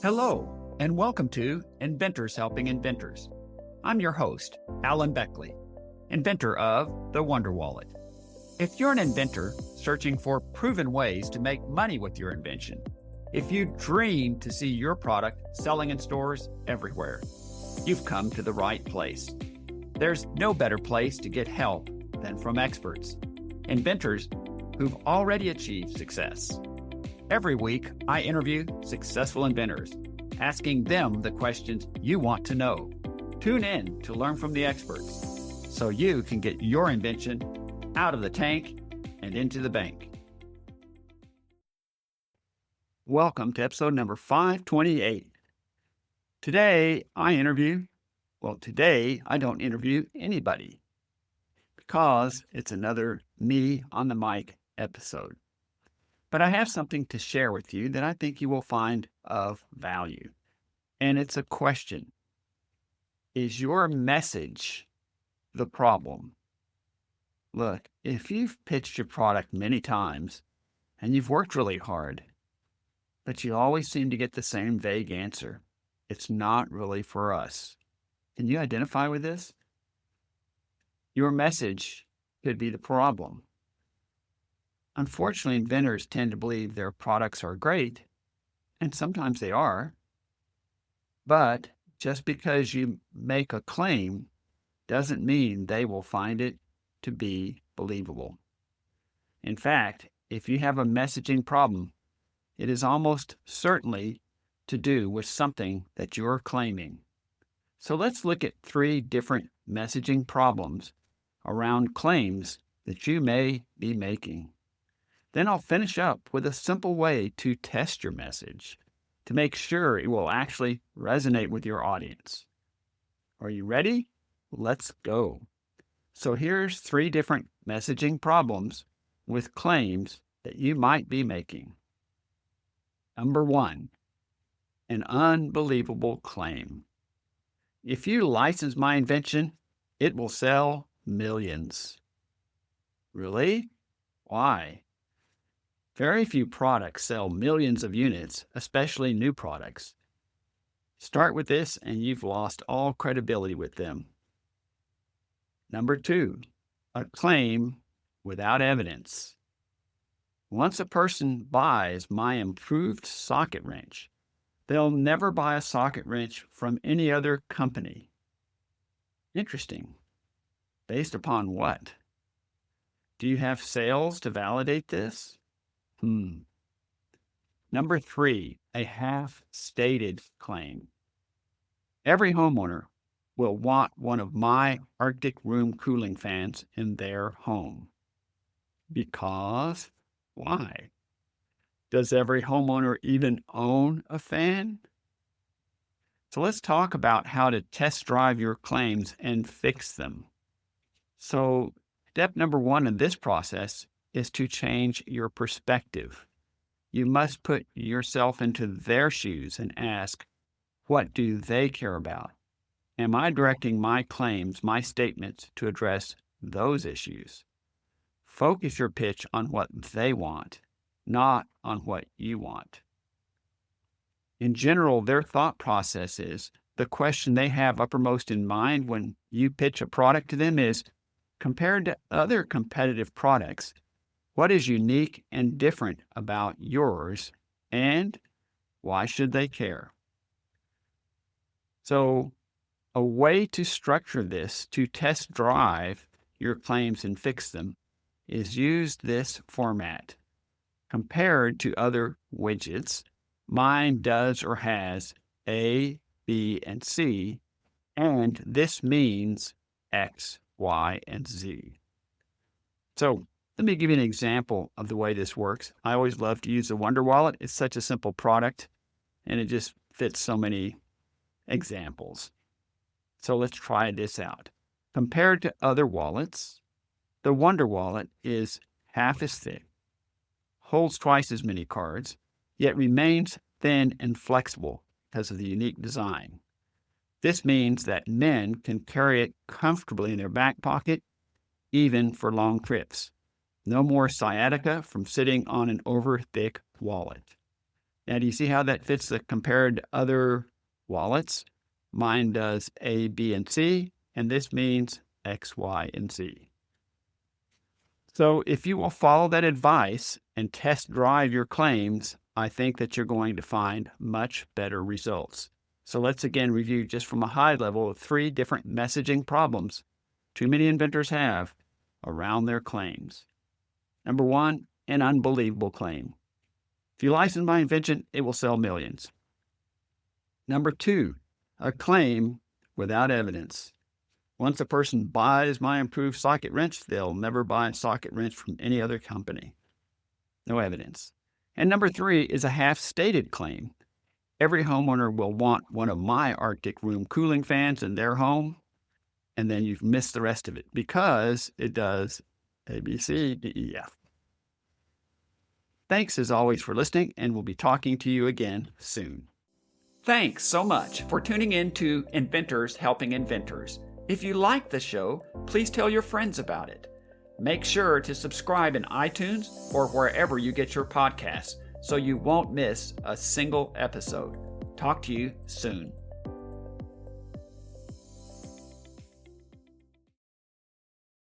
Hello, and welcome to Inventors Helping Inventors. I'm your host, Alan Beckley, inventor of the Wonder Wallet. If you're an inventor searching for proven ways to make money with your invention, if you dream to see your product selling in stores everywhere, you've come to the right place. There's no better place to get help than from experts, inventors who've already achieved success. Every week, I interview successful inventors, asking them the questions you want to know. Tune in to learn from the experts so you can get your invention out of the tank and into the bank. Welcome to episode number 528. Today, I don't interview anybody because it's another me on the mic episode. But I have something to share with you that I think you will find of value. And it's a question. Is your message the problem? Look, if you've pitched your product many times and you've worked really hard, but you always seem to get the same vague answer, it's not really for us. Can you identify with this? Your message could be the problem. Unfortunately, inventors tend to believe their products are great, and sometimes they are. But just because you make a claim doesn't mean they will find it to be believable. In fact, if you have a messaging problem, it is almost certainly to do with something that you're claiming. So let's look at 3 different messaging problems around claims that you may be making. Then I'll finish up with a simple way to test your message to make sure it will actually resonate with your audience. Are you ready? Let's go. So here's 3 different messaging problems with claims that you might be making. Number 1, an unbelievable claim. If you license my invention, it will sell millions. Really? Why? Very few products sell millions of units, especially new products. Start with this and you've lost all credibility with them. Number 2, a claim without evidence. Once a person buys my improved socket wrench, they'll never buy a socket wrench from any other company. Interesting. Based upon what? Do you have sales to validate this? Number 3, a half-stated claim. Every homeowner will want one of my Arctic room cooling fans in their home. Because why? Does every homeowner even own a fan? So let's talk about how to test drive your claims and fix them. So step number 1 in this process is to change your perspective. You must put yourself into their shoes and ask, what do they care about? Am I directing my claims, my statements to address those issues? Focus your pitch on what they want, not on what you want. In general, their thought process is the question they have uppermost in mind when you pitch a product to them is, compared to other competitive products, what is unique and different about yours, and why should they care? So, a way to structure this to test drive your claims and fix them is use this format. Compared to other widgets, mine does or has A, B, and C, and this means X, Y, and Z. So, let me give you an example of the way this works. I always love to use the Wonder Wallet. It's such a simple product, and it just fits so many examples. So let's try this out. Compared to other wallets, the Wonder Wallet is half as thick, holds twice as many cards, yet remains thin and flexible because of the unique design. This means that men can carry it comfortably in their back pocket, even for long trips. No more sciatica from sitting on an over-thick wallet. Now, do you see how that fits the compared to other wallets? Mine does A, B, and C, and this means X, Y, and Z. So if you will follow that advice and test drive your claims, I think that you're going to find much better results. So let's again review just from a high level of 3 different messaging problems too many inventors have around their claims. Number 1, an unbelievable claim. If you license my invention, it will sell millions. Number 2, a claim without evidence. Once a person buys my improved socket wrench, they'll never buy a socket wrench from any other company. No evidence. And number 3 is a half-stated claim. Every homeowner will want one of my Arctic room cooling fans in their home, and then you've missed the rest of it because it does A, B, C, D, E, F. Thanks as always for listening, and we'll be talking to you again soon. Thanks so much for tuning in to Inventors Helping Inventors. If you like the show, please tell your friends about it. Make sure to subscribe in iTunes or wherever you get your podcasts so you won't miss a single episode. Talk to you soon.